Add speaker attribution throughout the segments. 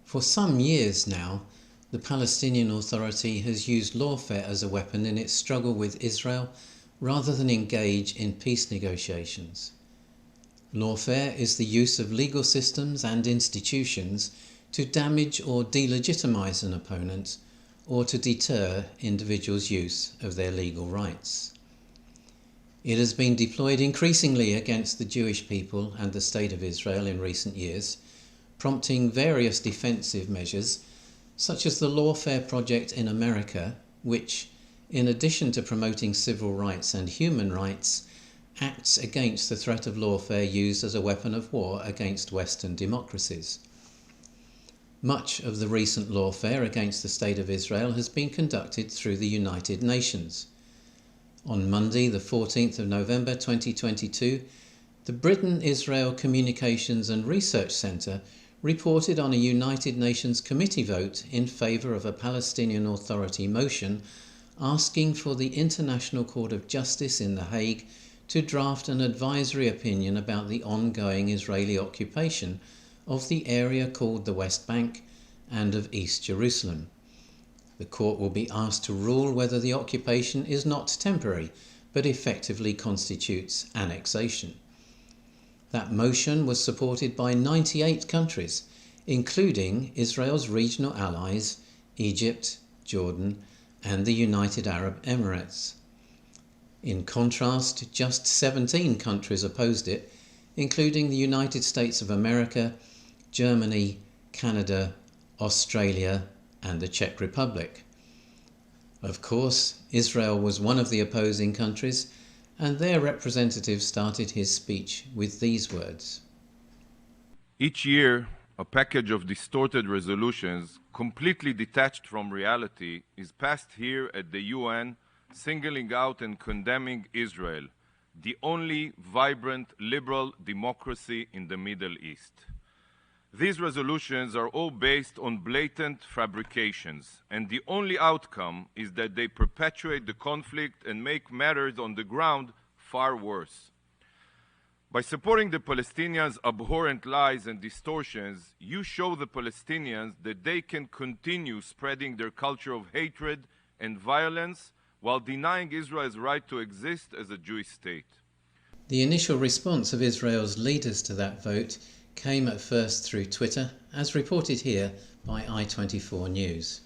Speaker 1: For some years now, the Palestinian Authority has used lawfare as a weapon in its struggle with Israel rather than engage in peace negotiations. Lawfare is the use of legal systems and institutions to damage or delegitimize an opponent or to deter individuals' use of their legal rights. It has been deployed increasingly against the Jewish people and the State of Israel in recent years, prompting various defensive measures, such as the Lawfare Project in America, which, in addition to promoting civil rights and human rights, acts against the threat of lawfare used as a weapon of war against Western democracies. Much of the recent lawfare against the State of Israel has been conducted through the United Nations. On Monday, the 14th of November 2022, the Britain-Israel Communications and Research Centre reported on a United Nations committee vote in favour of a Palestinian Authority motion asking for the International Court of Justice in The Hague to draft an advisory opinion about the ongoing Israeli occupation of the area called the West Bank and of East Jerusalem. The court will be asked to rule whether the occupation is not temporary, but effectively constitutes annexation. That motion was supported by 98 countries, including Israel's regional allies, Egypt, Jordan, and the United Arab Emirates. In contrast, just 17 countries opposed it, including the United States of America, Germany, Canada, Australia, and the Czech Republic. Of course, Israel was one of the opposing countries, and their representative started his speech with these words.
Speaker 2: Each year, a package of distorted resolutions, completely detached from reality, is passed here at the UN, singling out and condemning Israel, the only vibrant liberal democracy in the Middle East. These resolutions are all based on blatant fabrications, and the only outcome is that they perpetuate the conflict and make matters on the ground far worse. By supporting the Palestinians' abhorrent lies and distortions, you show the Palestinians that they can continue spreading their culture of hatred and violence while denying Israel's right to exist as a Jewish state.
Speaker 1: The initial response of Israel's leaders to that vote came at first through Twitter, as reported here by i24 News.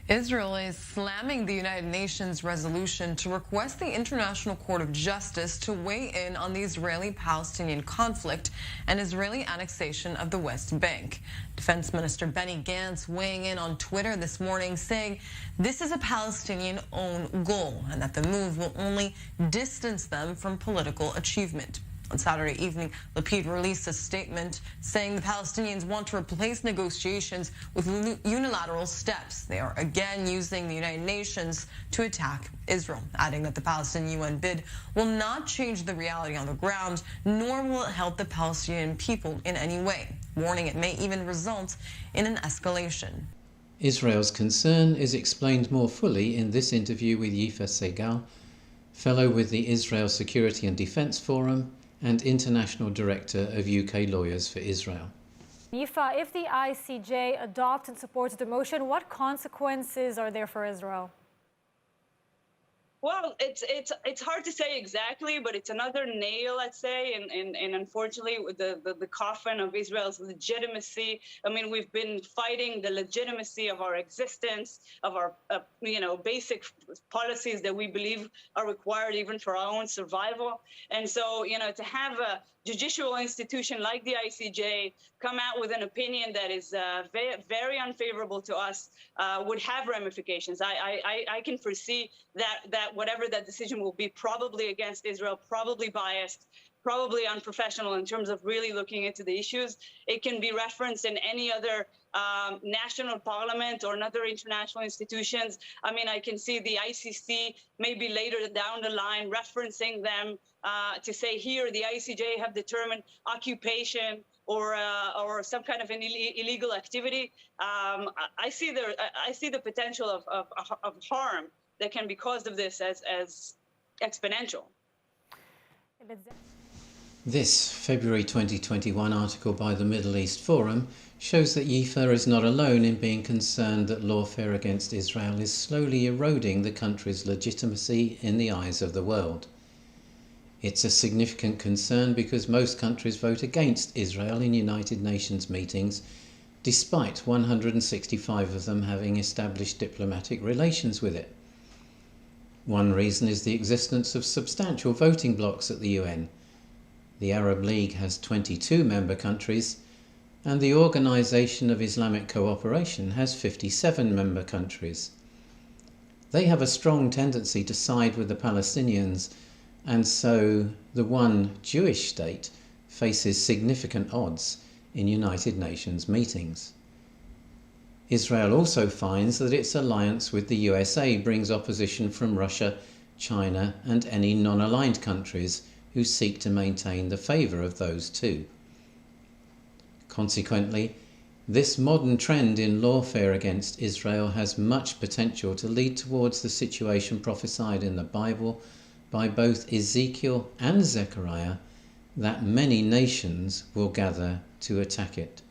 Speaker 3: Israel is slamming the United Nations resolution to request the International Court of Justice to weigh in on the Israeli-Palestinian conflict and Israeli annexation of the West Bank. Defense Minister Benny Gantz weighing in on Twitter this morning, saying this is a Palestinian-owned goal and that the move will only distance them from political achievement. On Saturday evening, Lapid released a statement saying the Palestinians want to replace negotiations with unilateral steps. They are again using the United Nations to attack Israel, adding that the Palestinian UN bid will not change the reality on the ground, nor will it help the Palestinian people in any way, warning it may even result in an escalation.
Speaker 1: Israel's concern is explained more fully in this interview with Yifa Segal, fellow with the Israel Security and Defense Forum and International Director of UK Lawyers for Israel.
Speaker 4: Yifa, if the ICJ adopts and supports the motion, what consequences are there for Israel?
Speaker 5: Well, it's hard to say exactly, but it's another nail, let's say, and unfortunately, with the coffin of Israel's legitimacy. I mean, we've been fighting the legitimacy of our existence, of our basic policies that we believe are required even for our own survival. And so, to have a judicial institution like the ICJ come out with an opinion that is very, very unfavorable to us would have ramifications. I can foresee that whatever that decision will be, probably against Israel, probably biased, probably unprofessional in terms of really looking into the issues. It can be referenced in any other national parliament or another international institutions. I mean, I can see the ICC maybe later down the line referencing them to say here the ICJ have determined occupation or some kind of an illegal activity. I see the potential of harm that can be caused of this as exponential.
Speaker 1: This February 2021 article by the Middle East Forum shows that YIFA is not alone in being concerned that lawfare against Israel is slowly eroding the country's legitimacy in the eyes of the world. It's a significant concern because most countries vote against Israel in United Nations meetings, despite 165 of them having established diplomatic relations with it. One reason is the existence of substantial voting blocs at the UN. The Arab League has 22 member countries, and the Organization of Islamic Cooperation has 57 member countries. They have a strong tendency to side with the Palestinians, and so the one Jewish state faces significant odds in United Nations meetings. Israel also finds that its alliance with the USA brings opposition from Russia, China, and any non-aligned countries who seek to maintain the favour of those two. Consequently, this modern trend in lawfare against Israel has much potential to lead towards the situation prophesied in the Bible by both Ezekiel and Zechariah, that many nations will gather to attack it.